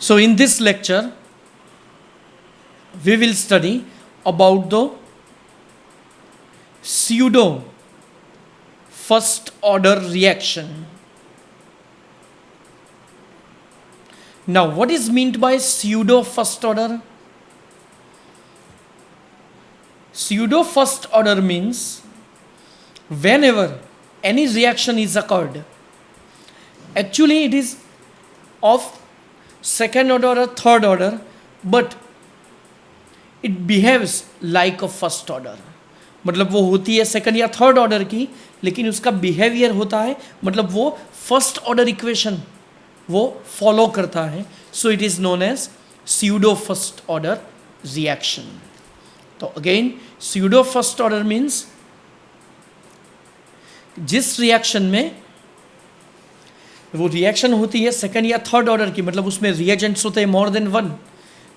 So in this lecture we will study about the pseudo first order reaction. Now what is meant by pseudo first order? Pseudo first order means whenever any reaction is occurred, actually it is of second order or third order, but it behaves like a first order. मतलब वो होती है second या third order की, लेकिन उसका behaviour होता है, मतलब वो फर्स्ट ऑर्डर इक्वेशन वो फॉलो करता है. So it is known as pseudo first order reaction. तो again pseudo first order means जिस रिएक्शन में वो रिएक्शन होती है सेकंड या थर्ड ऑर्डर की, मतलब उसमें रिएजेंट्स होते हैं मोर देन वन,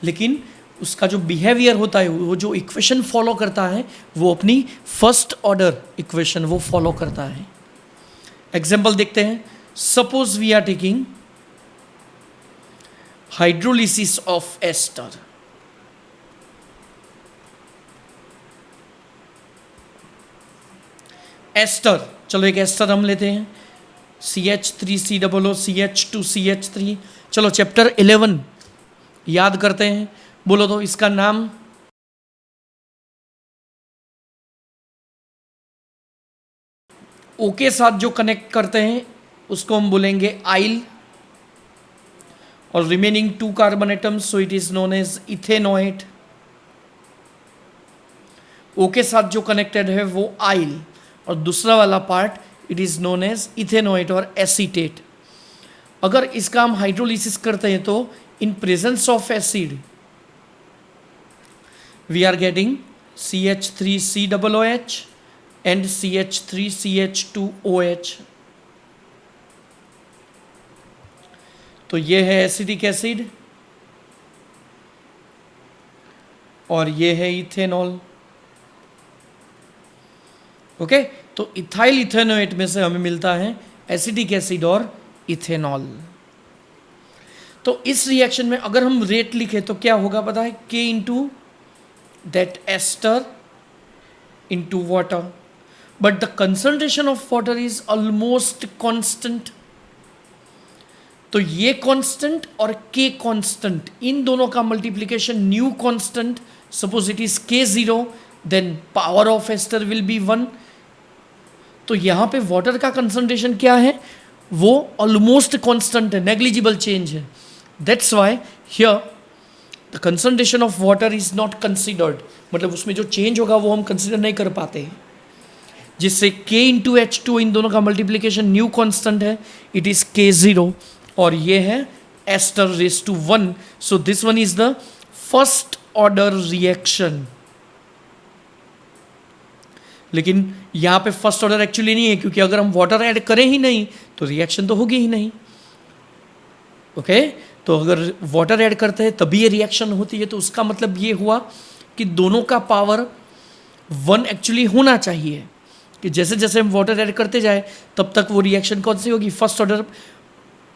लेकिन उसका जो बिहेवियर होता है, वो जो इक्वेशन फॉलो करता है, वो अपनी फर्स्ट ऑर्डर इक्वेशन वो फॉलो करता है. एग्जाम्पल देखते हैं. Suppose we are taking hydrolysis of ester. Ester, चलो एक एस्टर हम लेते हैं, CH3COO CH2CH3. चलो चैप्टर 11 याद करते हैं. बोलो तो इसका नाम. O के साथ जो कनेक्ट करते हैं उसको हम बोलेंगे आइल, और remaining 2 carbon atoms, so it is known as ethanoate. O के साथ जो कनेक्टेड है वो आइल, और दूसरा वाला part it is known as ethanoate और एसीटेट. अगर इसका हम हाइड्रोलिसिस करते हैं तो in presence of acid we are getting CH3COOH and CH3CH2OH. तो ये है एसिटिक एसिड और ये है इथेनॉल. ओके, तो इथाइल इथेनोएट में से हमें मिलता है एसिटिक एसिड और इथेनॉल. तो इस रिएक्शन में अगर हम रेट लिखें तो क्या होगा पता है? K into that ester into water, but the concentration of water is almost constant. तो ये constant और K constant, इन दोनों का multiplication new constant, suppose it is K0, then power of ester will be 1. तो यहाँ पे water का concentration क्या है? वो almost constant है, negligible change है. That's why here the concentration of water is not considered. मतलब उसमें जो चेंज होगा वो हम कंसिडर नहीं कर पाते हैं, जिससे K इंटू H2 इन दोनों का मल्टीप्लीकेशन न्यू कांस्टेंट है, इट इज K0, और ये है ester raise to 1. So this one is the first order reaction. लेकिन यहाँ पे फर्स्ट ऑर्डर एक्चुअली नहीं है, क्योंकि अगर हम वाटर ऐड करें ही नहीं तो रिएक्शन तो होगी ही नहीं. ओके, तो अगर वाटर ऐड करते हैं तभी ये रिएक्शन होती है, तो उसका मतलब ये हुआ कि दोनों का पावर 1 एक्चुअली होना चाहिए, कि जैसे जैसे हम वाटर ऐड करते जाए तब तक वो रिएक्शन कौन सी होगी? फर्स्ट ऑर्डर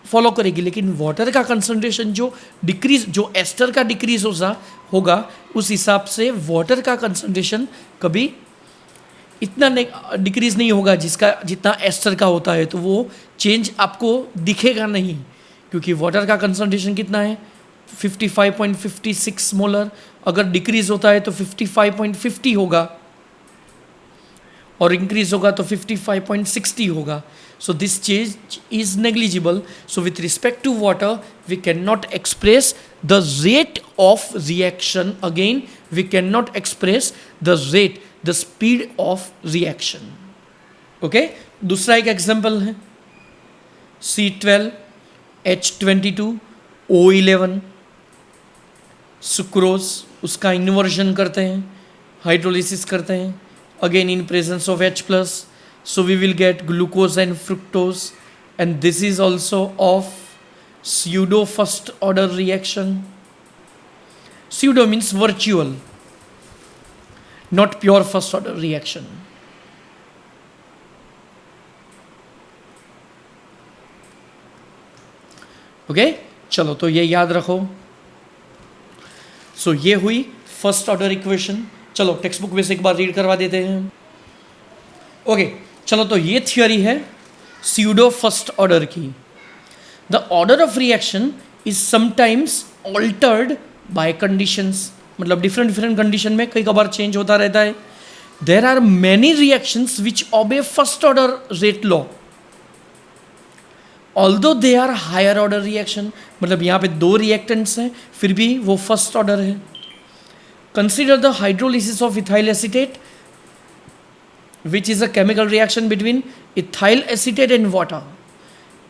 फॉलो करेगी. लेकिन वाटर का कंसंट्रेशन जो डिक्रीज, जो एस्टर का डिक्रीज होगा, उस हिसाब से वाटर का कंसंट्रेशन कभी इतना डिक्रीज नहीं होगा जितना एस्टर का होता है. तो वो चेंज आपको दिखेगा नहीं, क्योंकि वाटर का कंसंट्रेशन कितना है? 55.56 मोलर. अगर डिक्रीज होता है तो 55.50 होगा, और इंक्रीज होगा तो 55.60 होगा. So this change is negligible. So with respect to water we can not express the rate of reaction. Again we can not express the rate, the speed of reaction. Okay, दूसरा एक example है C12H22O11 sucrose. उसका inversion करते हैं, hydrolysis करते हैं, again in presence of H+, so we will get glucose and fructose, and this is also of pseudo first order reaction. Pseudo means virtual, not pure first order reaction. Okay, चलो तो ये याद रखो। सो ये हुई first order equation. चलो text book में से एक बार रीड करवा देते हैं। ओके, चलो तो ये थियोरी है स्यूडो फर्स्ट ऑर्डर की। The order of reaction is sometimes altered by conditions, मतलब डिफरेंट डिफरेंट कंडीशन में कई कबार चेंज होता रहता है। There are many reactions which obey first order rate law, although they are higher order reaction, मतलब यहाँ पे दो रिएक्टेंट्स हैं फिर भी वो फर्स्ट ऑर्डर है। Consider the hydrolysis of ethyl acetate which is a chemical reaction between ethyl acetate and water.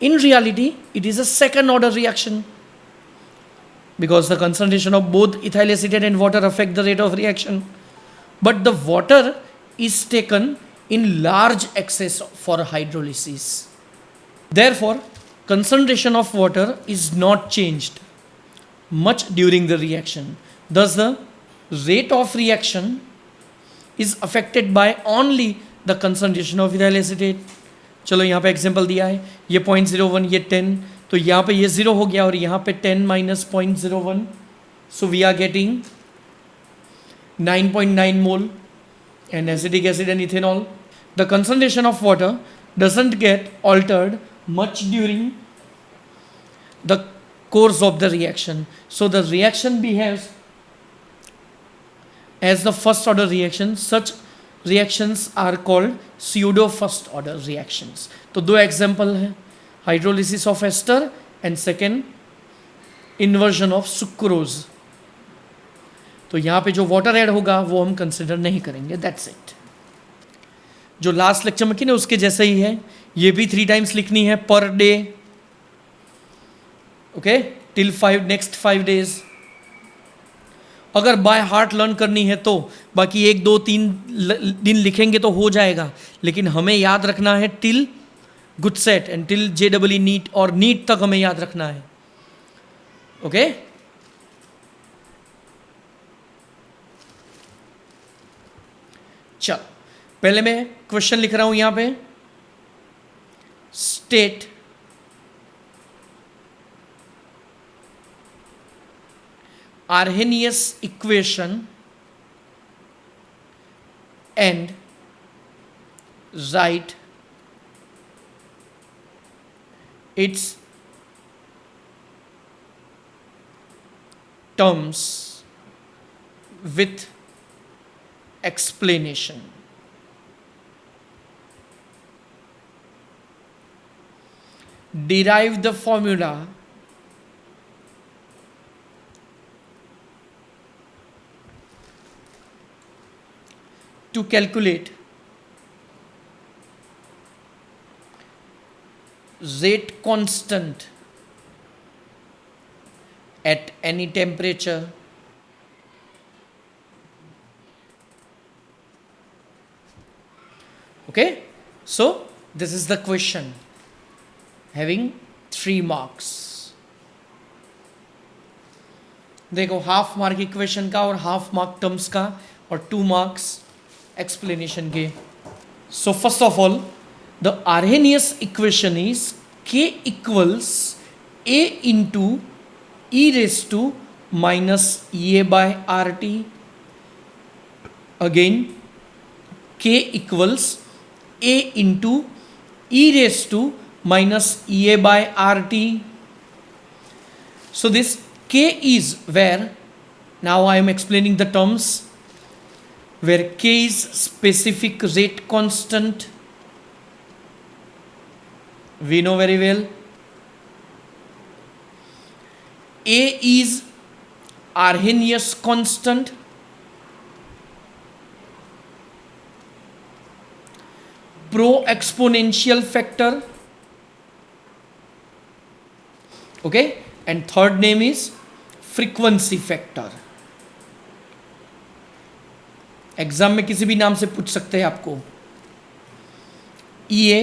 In reality, it is a second order reaction because the concentration of both ethyl acetate and water affect the rate of reaction. But the water is taken in large excess for hydrolysis. Therefore, concentration of water is not changed much during the reaction. Thus, the rate of reaction is affected by only the concentration of ethyl acetate. चलो यहाँ पे example दिया है, ये 0.01, ये 10, तो यहाँ पे ये 0 हो गया और यहाँ पे 10 minus 0.01, so we are getting 9.9 mole and acetic acid and ethanol. The concentration of water doesn't get altered much during the course of the reaction. So the reaction behaves as the first order reaction. Such reactions are called pseudo first order reactions. तो दो example हैं, hydrolysis of ester and second inversion of sucrose. तो यहाँ पे जो water add होगा वो हम कंसिडर नहीं करेंगे, दैट्स इट। जो लास्ट लेक्चर में की ना उसके जैसे ही है, ये भी 3 टाइम्स लिखनी है per day, okay, till 5 next 5 days. अगर बाय हार्ट लर्न करनी है तो बाकी 1 2 3 दिन लिखेंगे तो हो जाएगा, लेकिन हमें याद रखना है till good set and till JEE NEET और नीट तक हमें याद रखना है, ओके। चल पहले मैं क्वेश्चन लिख रहा हूं यहां पे, state Arrhenius equation and write its terms with explanation. Derive the formula to calculate rate constant at any temperature okay. So this is the question having 3 marks. देखो हाफ मार्क इक्वेशन का और half mark terms का और 2 marks explanation के. So first of all, the Arrhenius equation is K equals A into e raised to minus EA by RT. Again, K equals A into e raised to minus EA by RT. So this K is where, now I am explaining the terms, where K is specific rate constant, we know very well. A is Arrhenius constant, pro exponential factor, okay, and third name is frequency factor. Exam में किसी भी नाम से पूछ सकते हैं आपको. EA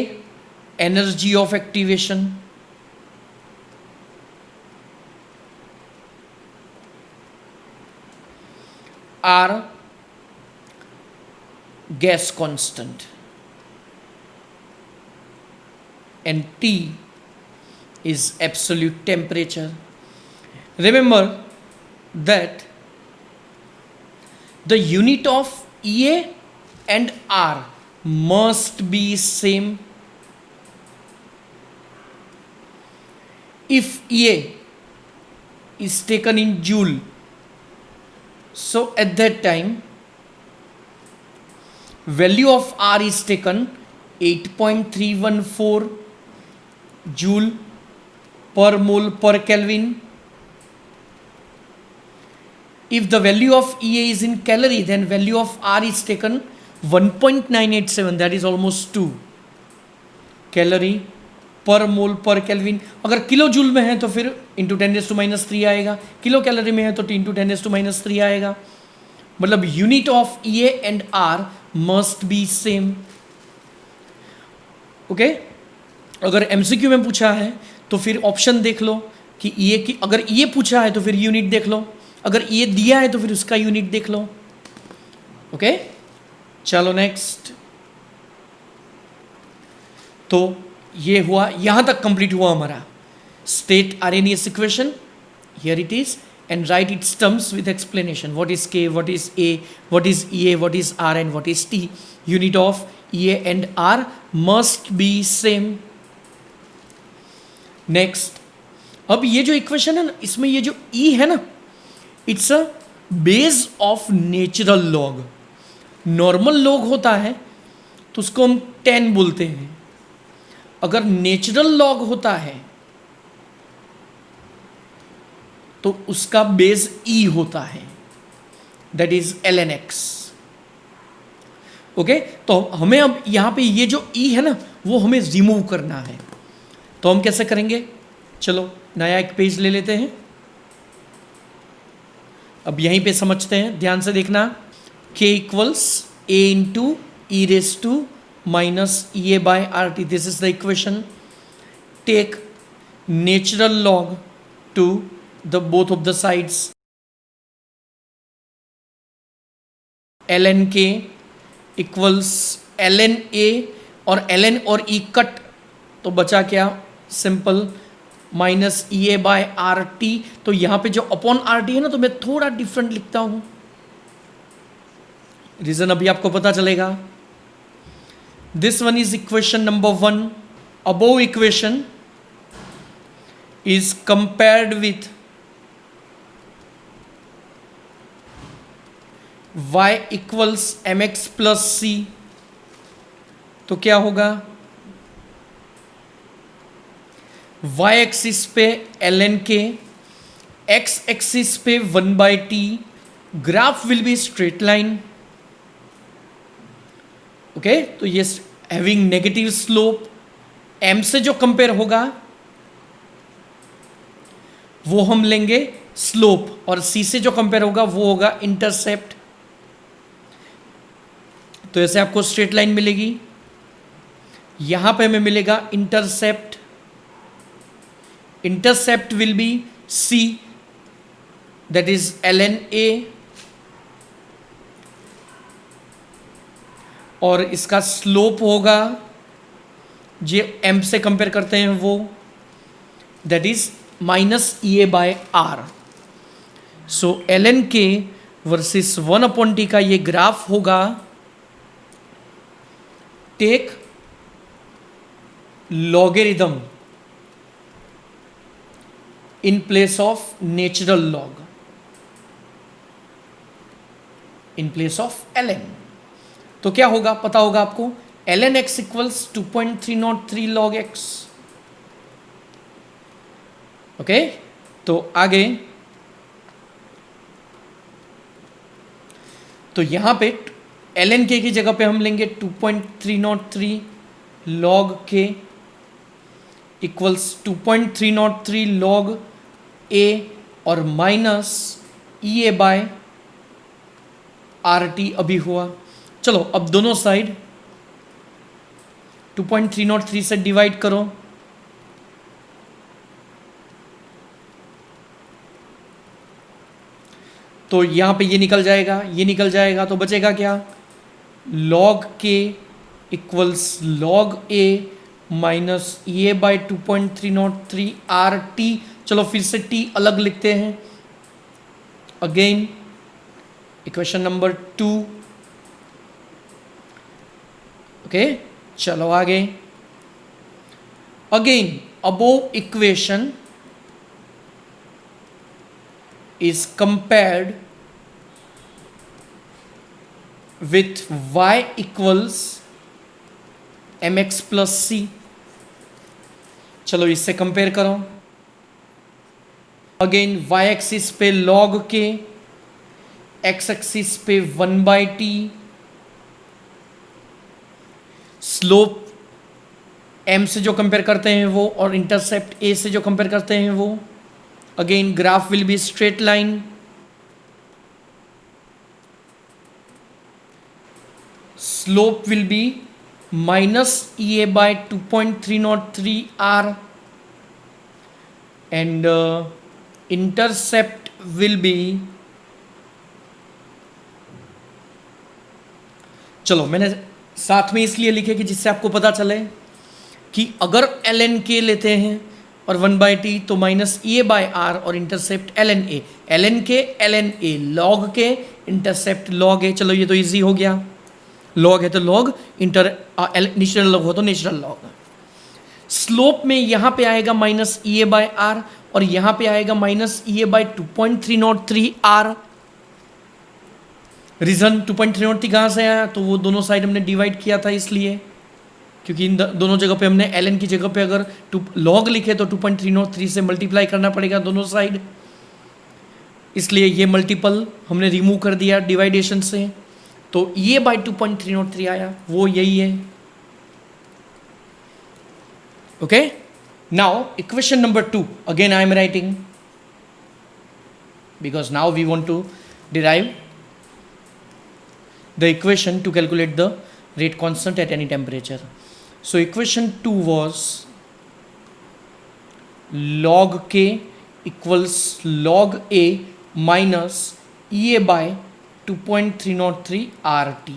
energy of activation, R gas constant, and T is absolute temperature. Remember that the unit of EA and R must be same. If EA is taken in joule, so at that time value of R is taken 8.314 joule per mole per Kelvin. If the value of EA is in calorie, then value of R is taken 1.987, that is almost 2 calorie पर mole per kelvin. अगर kilo joule में है तो फिर into 10⁻³ आएगा, kilo calorie में है तो इंटू 10⁻³ आएगा. मतलब unit of EA and R must be same. Okay, अगर MCQ में पूछा है तो फिर ऑप्शन देख लो कि EA की, अगर EA पूछा है तो फिर यूनिट देख लो, अगर EA दिया है तो फिर उसका यूनिट देख लो. ओके, चलो नेक्स्ट. तो ये हुआ, यहां तक कंप्लीट हुआ हमारा state RNS equation. Here it is and right it's terms with explanation. What is K, what is A, what is EA, what is R and what is T. Unit of EA and R must be same. Next, अब ये जो equation है ना, इसमें ये जो E है ना, it's a base of natural log. Normal log होता है तो उसको हम 10 बोलते हैं. अगर नेचुरल लॉग होता है तो उसका बेस E होता है, दैट इज ln(x). ओके, तो हमें अब यहां पे ये जो E है ना, वो हमें रिमूव करना है. तो हम कैसे करेंगे? चलो नया एक पेज ले लेते हैं. अब यहीं पे समझते हैं, ध्यान से देखना. K equals A into E raise to minus EA by RT. This is the equation. Take natural log to the both of the sides. ln K equals ln A, और ln और E कट तो बचा क्या? Simple minus EA by RT. तो यहाँ पे जो upon RT है ना, तो मैं थोड़ा डिफरेंट लिखता हूँ. रीजन अभी आपको पता चलेगा. This one is equation number 1. Above equation is compared with y equals mx plus c. तो क्या होगा? y एक्सिस पे ln k, x एक्सिस पे 1/t. Graph will be straight line. Okay, तो ये हैविंग नेगेटिव स्लोप. m से जो compare होगा वो हम लेंगे स्लोप, और c से जो कंपेयर होगा वो होगा इंटरसेप्ट. तो ऐसे आपको स्ट्रेट लाइन मिलेगी. यहां पे हमें मिलेगा intercept. Intercept will be c, that is ln a, और इसका स्लोप होगा जो m से कंपेयर करते हैं वो, that is minus EA by R. So ln K versus 1/t का ये ग्राफ होगा. Take logarithm in place of natural log, in place of ln. तो क्या होगा पता होगा आपको? ln x equals 2.303 log x. Okay, तो आगे, तो यहां पे ln k की जगह पे हम लेंगे 2.303 log k equals 2.303 log a और माइनस EA बाय RT अभी हुआ. चलो अब दोनों साइड 2.303 से डिवाइड करो. तो यहां पे ये निकल जाएगा, ये निकल जाएगा, तो बचेगा क्या? log k equals log a minus EA by 2.303 RT चलो फिर से T अलग लिखते हैं. Again equation number 2. ओके, चलो आगे. Again above equation is compared with y equals mx plus c. चलो इससे कंपेयर करो. अगेन y एक्सिस पे log k, x एक्सिस पे 1/t, स्लोप m से जो कंपेयर करते हैं वो, और इंटरसेप्ट a से जो कंपेयर करते हैं वो. Again graph will be straight line. Slope will be minus EA by 2.303 R, and intercept will be, चलो मैंने साथ में इसलिए लिखे कि जिससे आपको पता चले कि अगर ln k लेते हैं और 1/t तो माइनस EA by R और intercept ln a. ln k ln a, log k intercept log a. चलो ये तो इजी हो गया. लॉग है तो लॉग, नेचुरल लॉग हो तो नेचुरल लॉग. स्लोप में यहां पे आएगा माइनस EA बाय आर और यहां पे आएगा minus EA by 2.303 R. Reason 2.303 कहां से आया, तो वो दोनों साइड हमने डिवाइड किया था इसलिए, क्योंकि इन दोनों जगह पे हमने ln की जगह पे अगर लॉग लिखे तो 2.303 से मल्टीप्लाई करना पड़ेगा दोनों साइड, इसलिए ये मल्टीपल हमने रिमूव कर दिया डिवाइडेशन से. तो ये बाय 2.303 आया, वो यही है. Okay, now equation number 2 again I am writing because now we want to derive the equation to calculate the rate constant at any temperature. So equation 2 was log k equals log a minus EA by 2.303 RT.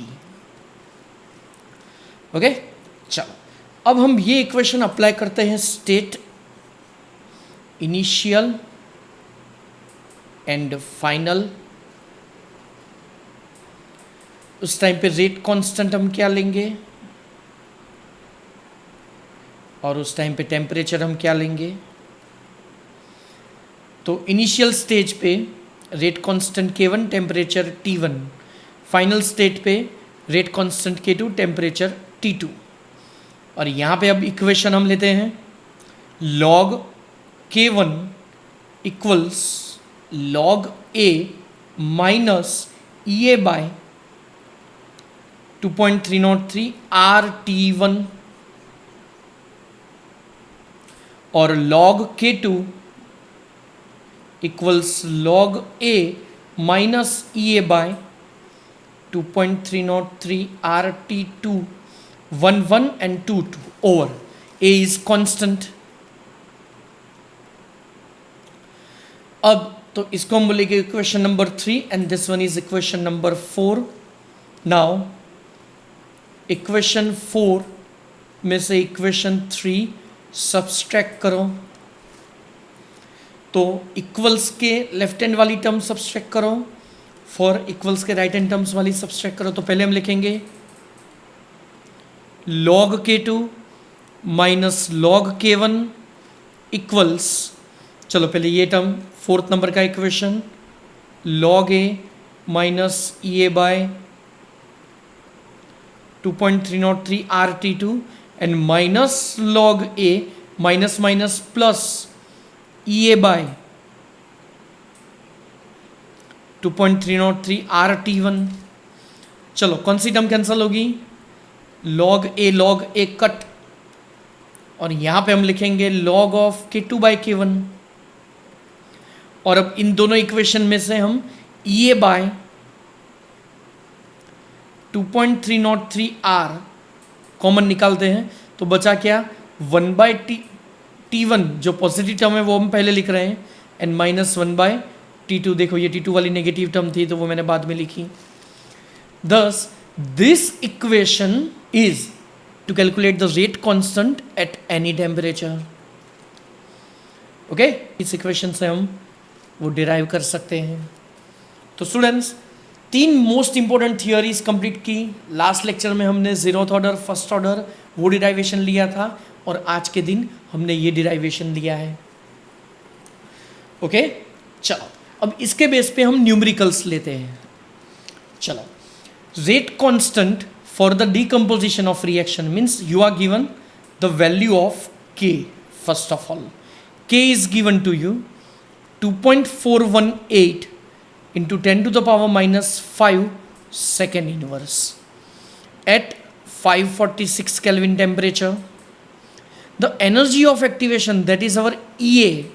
Okay, चलो अब हम ये equation apply करते हैं state initial and final. उस time पे rate constant हम क्या लेंगे और उस टाइम पे टेम्परेचर हम क्या लेंगे. तो इनिशियल स्टेज पे rate constant K1, temperature T1. Final state पे rate constant K2, temperature T2. और यहाँ पे अब इक्वेशन हम लेते हैं log K1 equals log A minus EA by 2.303 RT1 और log K2 equals log A minus EA by 2.303 RT2 1 and 2 over A is constant. अब तो इसको हम बोलेंगे equation number 3 and this one is equation number 4. Now equation 4 में से equation 3 subtract करो. तो इक्वल्स के लेफ्ट हैंड वाली टर्म सब्सट्रैक्ट करो, फॉर इक्वल्स के राइट हैंड टर्म्स वाली सब्सट्रैक्ट करो. तो पहले हम लिखेंगे log K2 minus log K1 equals, चलो पहले ये टर्म फोर्थ नंबर का equation log A minus EA by 2.303 RT2 and minus log A minus minus plus EA by 2.303 RT1. चलो कौन सी टर्म कैंसिल होगी, log A कट, और यहां पे हम लिखेंगे log of K2 bye K1. और अब इन दोनों इक्वेशन में से हम EA बाय 2.303 R कॉमन निकालते हैं, तो बचा क्या 1/T1 जो पॉजिटिव टर्म है वो हम पहले लिख रहे हैं, एंड माइनस 1/T2. देखो ये T2 वाली नेगेटिव टर्म थी तो वो मैंने बाद में लिखी. Thus this equation is to calculate the rate constant at any temperature. Okay, इस इक्वेशन से हम वो डिराइव कर सकते हैं। तो students, 3 most important theories complete की। लास्ट लेक्चर में हमने जीरोथ ऑर्डर, फर्स्ट ऑर्डर वो डिराइवेशन लिया था, और आज के दिन हमने ये डिराइवेशन लिया है। ओके, चलो अब इसके बेस पे हम न्यूमेरिकल्स लेते हैं। चलो, rate constant for the decomposition of reaction means you are given the value of K. First of all, K is given to you 2.418 into 10 to the power minus 5 second inverse at 546 Kelvin temperature. The energy of activation, that is our EA.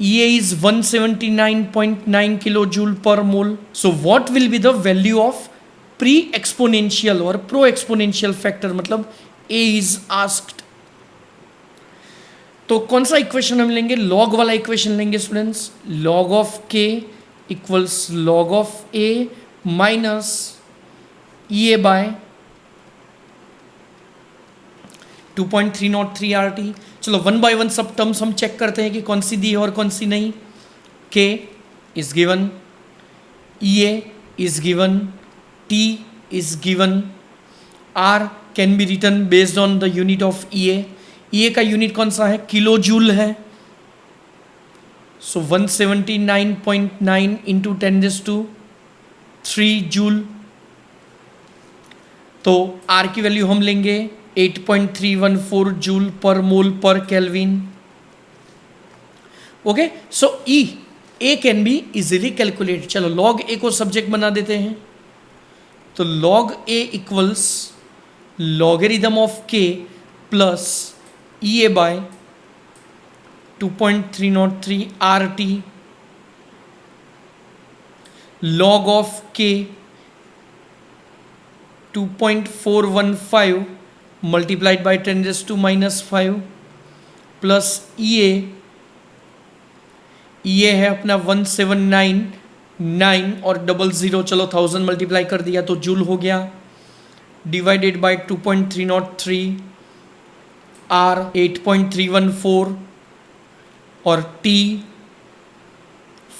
EA is 179.9 kilojoule per mole. So what will be the value of pre exponential और pro exponential factor, मतलब ए is asked. तो कौन सा equation हम लेंगे? Log वाला equation लेंगे students. Log of K equals log of A minus E A by 2.303 RT। चलो 1 by 1 सब टर्म्स हम चेक करते हैं कि कौन सी दी है और कौन सी नहीं। के is given, E A is given, T is given, R can be written based on the unit of EA. EA का यूनिट कौन सा है? किलो जूल है। So 179.9 into 10⁻³ joule. तो R की वैल्यू हम लेंगे 8.314 joule per mole per kelvin. Okay, so A can be easily calculate. चलो लॉग ए को सब्जेक्ट बना देते हैं। तो log a equals logarithm of k plus E A by 2.303 RT log of k 2.415 multiplied by 10⁻⁻5 plus E A है अपना 179.9 और 00, चलो 1000 मल्टीप्लाई कर दिया तो जूल हो गया, डिवाइडेड बाय 2.303 R 8.314 और T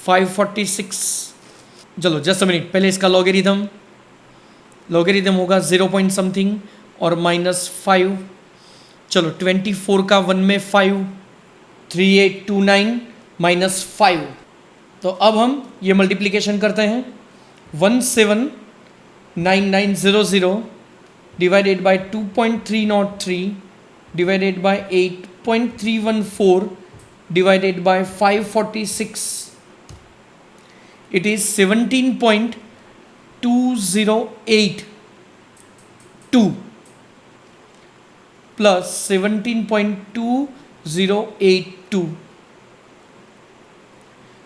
546। चलो जस्ट अ मिनट, पहले इसका लॉगरिदम होगा 0 पॉइंट समथिंग और -5। चलो 24 का 1 में 5, 3829 -5। तो अब हम ये मल्टीप्लिकेशन करते हैं। 179900 divided by 2.303 divided by 8.314 divided by 546, it is 17.2082 plus 17.2082।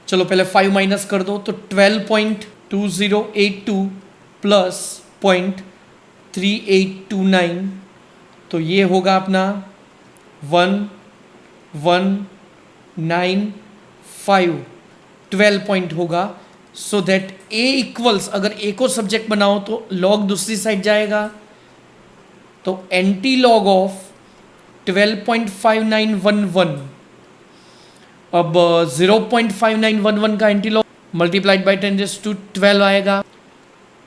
चलो पहले 5 माइनस कर दो तो 12.2082 प्लस 0.3829, तो ये होगा अपना 1195, 12 पॉइंट होगा। सो दैट ए इक्वल्स, अगर ए को सब्जेक्ट बनाओ तो लॉग दूसरी साइड जाएगा, तो एंटी लॉग ऑफ 12.5911, अब 0.5911 का एंटी लॉग मल्टीप्लाइड बाई 10⁻12 आएगा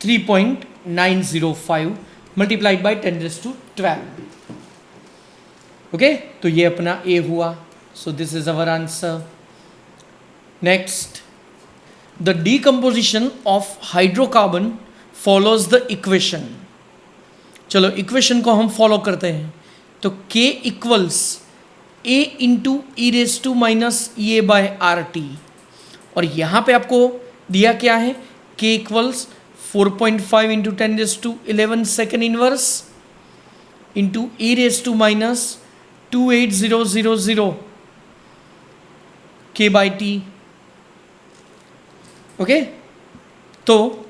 3.905 मल्टीप्लाइड बाई 10⁻12। ओके, तो ये अपना ए हुआ। So this is our answer. Next, the decomposition of hydrocarbon follows the equation. चलो इक्वेशन को हम फॉलो करते हैं। तो K equals A into E raise to minus E A by R T, और यहाँ पे आपको दिया क्या है? K equals 4.5 into 10⁻11 second inverse into E raise to minus 28000 K by T. Okay, तो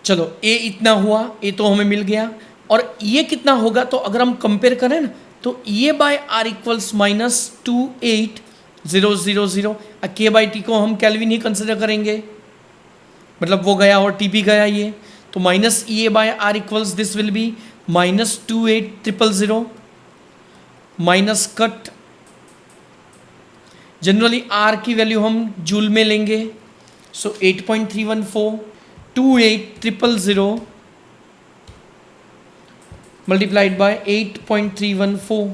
चलो A इतना हुआ, A तो हमें मिल गया, और ये कितना होगा? तो अगर हम कंपेयर करें ना, तो ए बाय आर इक्वल्स -28000। के बाई टी को हम केल्विन ही कंसिडर करेंगे, मतलब वो गया और टी भी गया ये, तो minus E A by R equals this will be -28000 minus cut generally R की वैल्यू हम जूल में लेंगे, सो 8.314 28000 मल्टीप्लाइड बाय 8.314,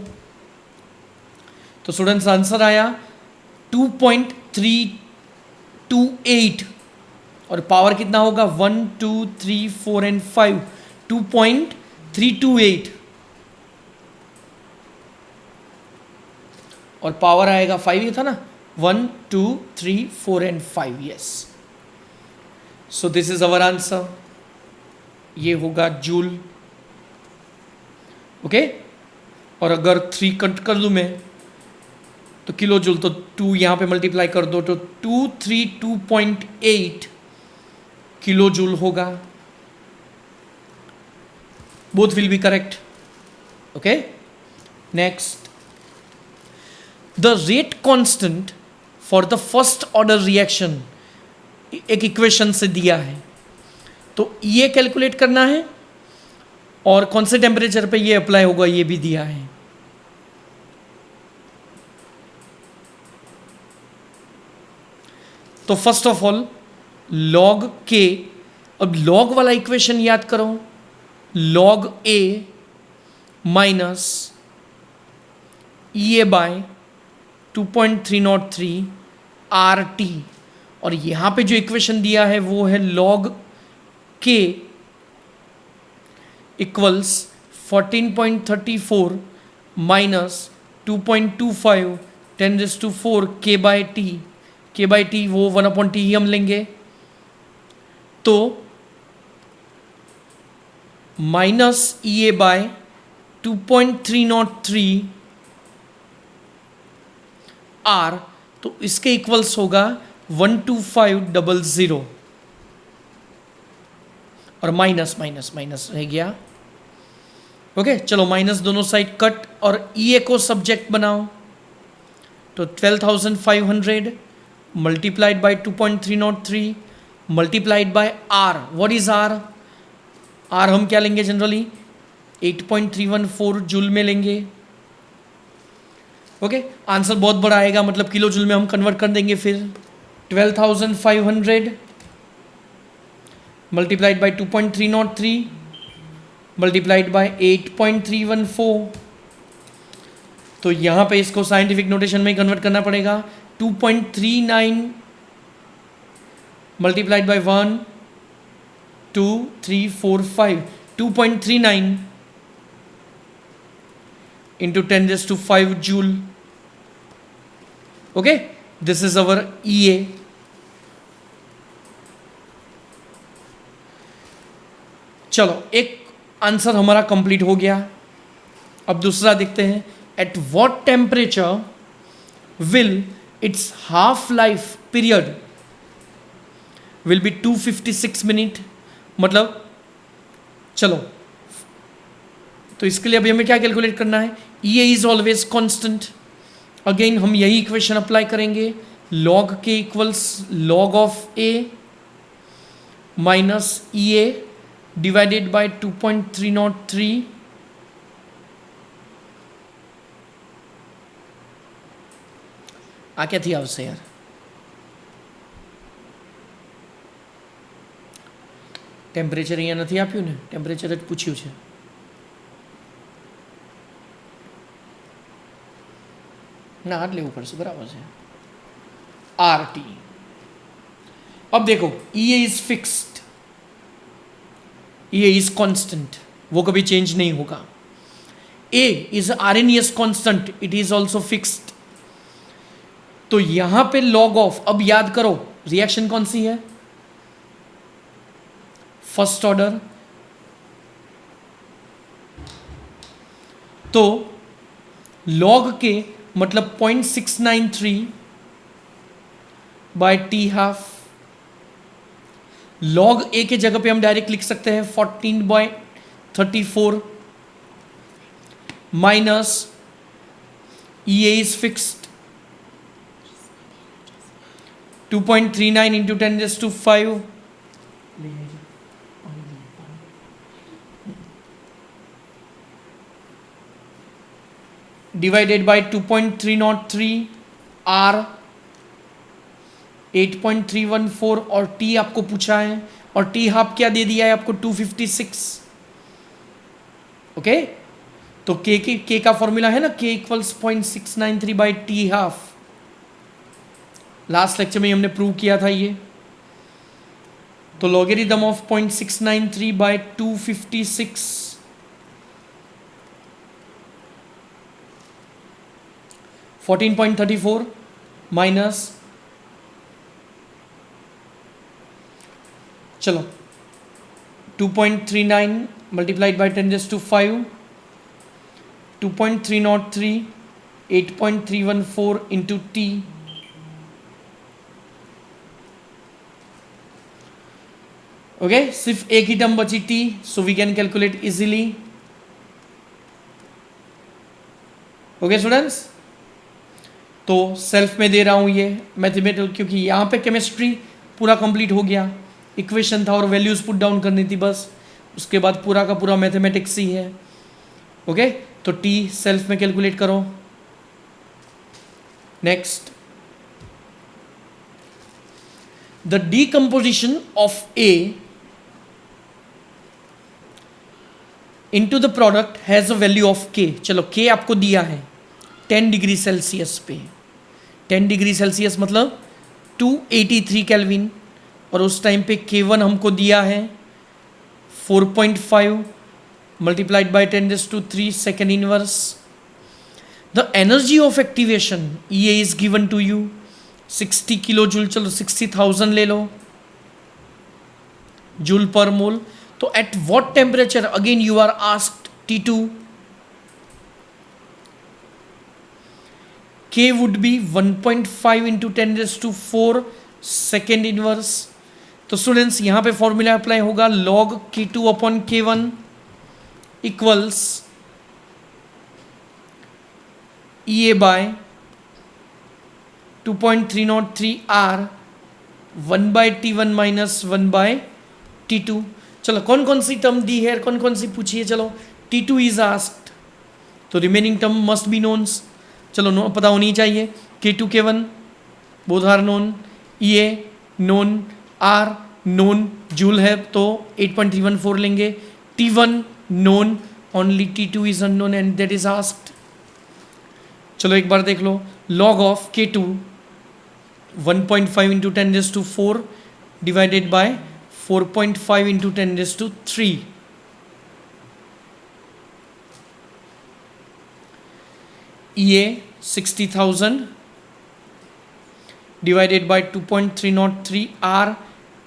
तो स्टूडेंट्स आंसर आया 2.328 और पावर कितना होगा 1 2 3 4 एंड 5, 2.328 और पावर आएगा 5, ये था ना 1 2 3 4 and 5, yes. So this is our answer, ये होगा जूल, ओके। और अगर 3 कट कर दूं मैं तो किलो जूल, तो 2 यहां पे मल्टीप्लाई कर दो तो 232.8 किलो जूल होगा। Both will be correct, okay. Next, the rate constant for the first order reaction एक इक्वेशन से दिया है, तो ये कैलकुलेट करना है और कौन से टेम्परेचर पे ये अप्लाई होगा ये भी दिया है। तो first of all log k, अब log वाला इक्वेशन याद करो, log a minus E A by 2.303 RT, और यहां पे जो इक्वेशन दिया है वो है log k equals 14.34 minus 2.25 10⁻⁴ k by T, k by T वो 1/t ही हम लेंगे, तो minus E A by 2.303 R, तो इसके इक्वल्स होगा 12500 और माइनस माइनस माइनस रह गया, ओके। चलो माइनस दोनों साइड कट और ई ए को सब्जेक्ट बनाओ, तो 12,500 multiplied by 2.303 multiplied by R. What is R? R हम क्या लेंगे जनरली 8.314 जूल में लेंगे, ओके। आंसर बहुत बड़ा आएगा, मतलब किलो जूल में हम कन्वर्ट कर देंगे फिर 12,500 मल्टीप्लाइड बाई 2.303 मल्टीप्लाइड बाई 8.314, तो यहाँ पे इसको साइंटिफिक नोटेशन में कन्वर्ट करना पड़ेगा, 2.39 multiplied by 1 2 3 4 5, 2.39 into 10⁵ joule, okay. This is our EA। चलो एक आंसर हमारा कंप्लीट हो गया, अब दूसरा देखते हैं, eight what temperature will it's half life period will be 256 minute, मतलब चलो, तो इसके लिए अभी हमें क्या कैलकुलेट करना है, E A is always constant, again हम यही इक्वेशन अप्लाई करेंगे, log k equals log of A minus E A divided by 2.303 આ ક્યાંથી આવશે યાર, ટેમ્પરેચર અહીંયા નથી આપ્યું ને, ટેમ્પરેચર જ પૂછ્યું છે, ના આટ લેવું પડશે, બરાબર છે, RT। अब देखो E A is fixed, E A is constant, वो कभी चेंज नहीं होगा, A is RNS constant, it is also fixed, तो यहां पे लॉग ऑफ, अब याद करो रिएक्शन कौन सी है, फर्स्ट ऑर्डर, तो लॉग के मतलब 0.693 बाय टी हाफ, लॉग ए के जगह पे हम डायरेक्ट लिख सकते हैं 14/34 minus E A is fixed 2.39 into 10⁵ divided by 2.303 R 8.314 और टी आपको पूछा है, और टी हाफ क्या दे दिया है आपको 256। ओके, तो के का फॉर्मूला है ना, के equals 0.693 by T half. Last lecture में हमने प्रूव किया था ये। तो लॉगरिथम ऑफ 0.693 बाई 256 14.34 माइनस, चलो 2.39 multiplied by 10⁵, 2.303, 8.314 into T, okay, सिर्फ एक ही टर्म बची T, so we can calculate easily. Okay students, तो सेल्फ में दे रहा हूं ये मैथमेटिकल, क्योंकि यहां पे केमिस्ट्री पूरा कंप्लीट हो गया, इक्वेशन था और वैल्यूज पुट डाउन करनी थी बस, उसके बाद पूरा का पूरा मैथमेटिक्स ही है। ओके, तो टी सेल्फ में कैलकुलेट करो। Next, the decomposition of A into the product has a value of के। चलो के आपको दिया है 10 डिग्री सेल्सियस पे, 10 डिग्री सेल्सियस मतलब 283 केल्विन, और उस टाइम पे K1 हमको दिया है 4.5 multiplied by 10⁵ second inverse. The energy of activation E is given to you 60 kilo joule, चलो 60,000 ले लो जूल पर मोल। तो at what temperature again you are asked T2, K would be 1.5 into 10⁴ second inverse. तो students यहां पे formula apply होगा log K2 upon K1 equals EA by 2.303 R 1 by T1 minus 1 by T2। चलो कौन कौन सी term दी है, कौन कौन सी पूछी है, चलो T2 इज आस्क्ड, तो remaining term must be knowns, चलो नो पता होनी चाहिए। K2 K1 both are known, EA known, R known, joule है तो 8.314 लेंगे, T1 known, only T2 is unknown and that is asked. चलो एक बार देख लो, log of K2 1.5 into 10⁴ divided by 4.5 into 10⁵। EA 60,000 divided by 2.303 R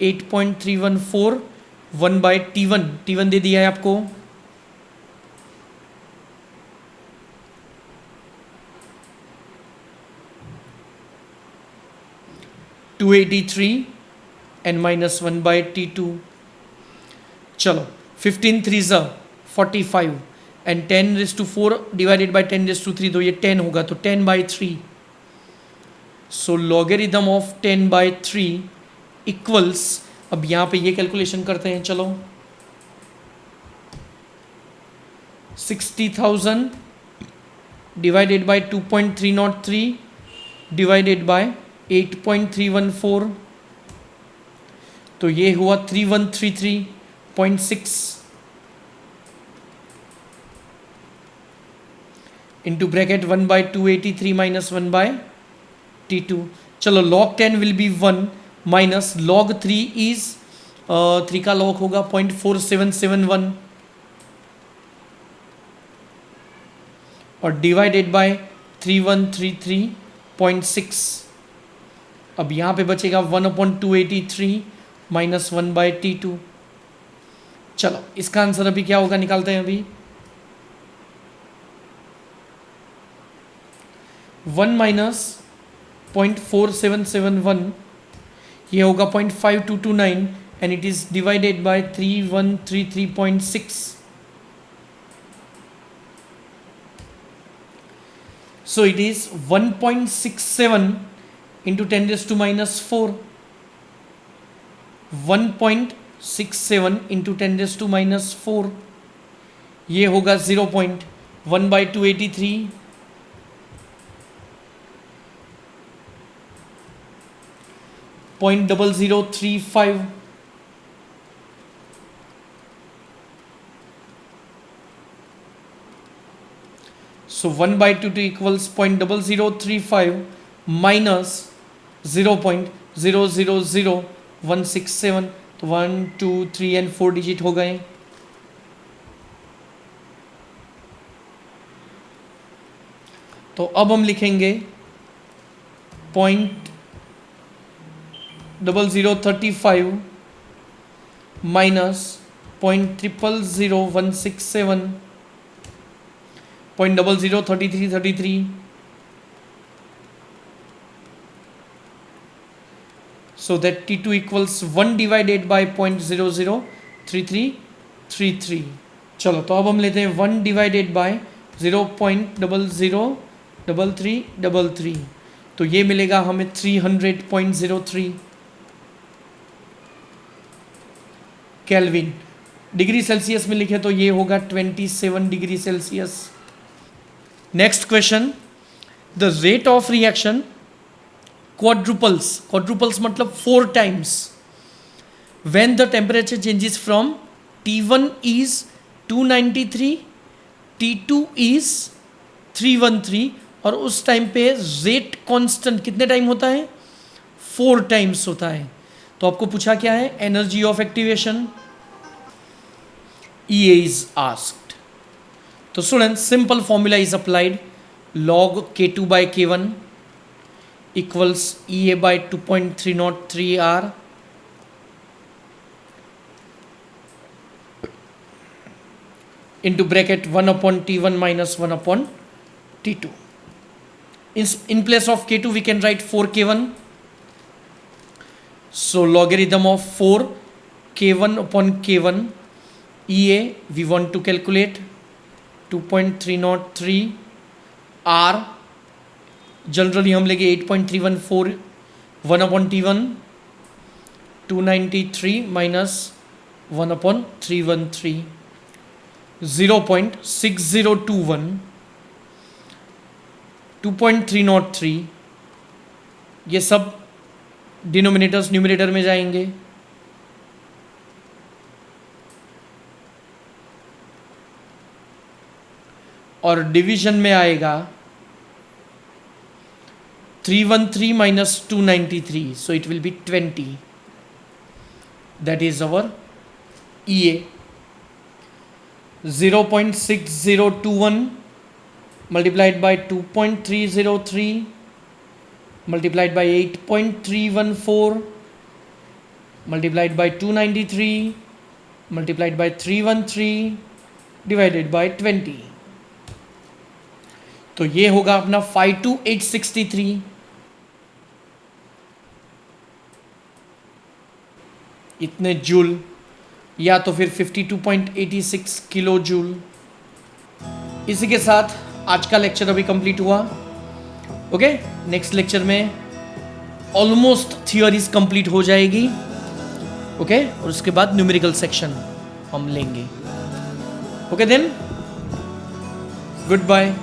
8.314 1 by T1, T1 दे दिया है आपको 283 and minus 1 by T2। चलो 15 3 45 एंड 10⁴ डिवाइडेड बाई 10⁵, तो ये 10 होगा, तो 10/3। सो लॉगरिथम ऑफ 10/3 इक्वल्स, अब यहाँ पे ये कैलकुलेशन करते हैं, चलो 60,000 डिवाइडेड बाई 2.303 डिवाइडेड बाय 8.314, तो ये हुआ 3133.6 into bracket 1 by 283 minus 1 by T2। चलो log 10 will be 1 minus log 3 is 3 का log होगा 0.4771 और डिवाइडेड बाय 3133.6। अब यहाँ पे बचेगा 1/283 माइनस 1 बाय T2। चलो इसका आंसर अभी क्या होगा, निकालते हैं अभी। 1 माइनस 0.4771 ये होगा 0.5229 and it is divided by 3133.6। So it is 1.67 into 10⁻⁻⁴. 1.67 into 10⁻⁻⁴. ये होगा 0.1/283. 0.0035, so 1/2 equals 0.0035 minus 0.000167, तो 1 2 3 एंड 4 डिजिट हो गए। तो अब हम लिखेंगे 0.00035 minus 0.000167, 0.003333, so that T2 equals 1 divided by 0.003333। चलो तो अब हम लेते हैं 1 डिवाइडेड बाय 0.003333, तो ये मिलेगा हमें 300.03 केल्विन। डिग्री सेल्सियस में लिखे तो ये होगा 27 degree Celsius. Next question, the rate of reaction quadruples मतलब 4 times when the temperature changes from T1 is 293, T2 is 313, और उस टाइम पे रेट कांस्टेंट कितने टाइम होता है? 4 times होता है। तो आपको पूछा क्या है? Energy of activation, EA is asked। तो students simple formula is applied, log K2 by K1 equals EA by 2.303 R into bracket 1 upon T1 minus 1 upon T2. In place of K2 we can write 4K1, so logarithm of 4 K1 upon K1, EA we want to calculate 2.303 R, generally हम लेंगे 8.314, 1 upon T1 293 minus 1 upon 313, 0.6021, 2.303, ये सब denominators numerator में जाएंगे, और division में आएगा 313 minus 293, so it will be 20. That is our EA. 0.6021 multiplied by 2.303 multiplied by 8.314 multiplied by 293 multiplied by 313 divided by 20, तो ये होगा अपना 52863। इतने जूल, या तो फिर 52.86 किलो जूल। इसी के साथ आज का लेक्चर अभी कंप्लीट हुआ। ओके, नेक्स्ट लेक्चर में ऑलमोस्ट थियोरीज कंप्लीट हो जाएगी। ओके, और उसके बाद न्यूमेरिकल सेक्शन हम लेंगे। Okay then, good bye.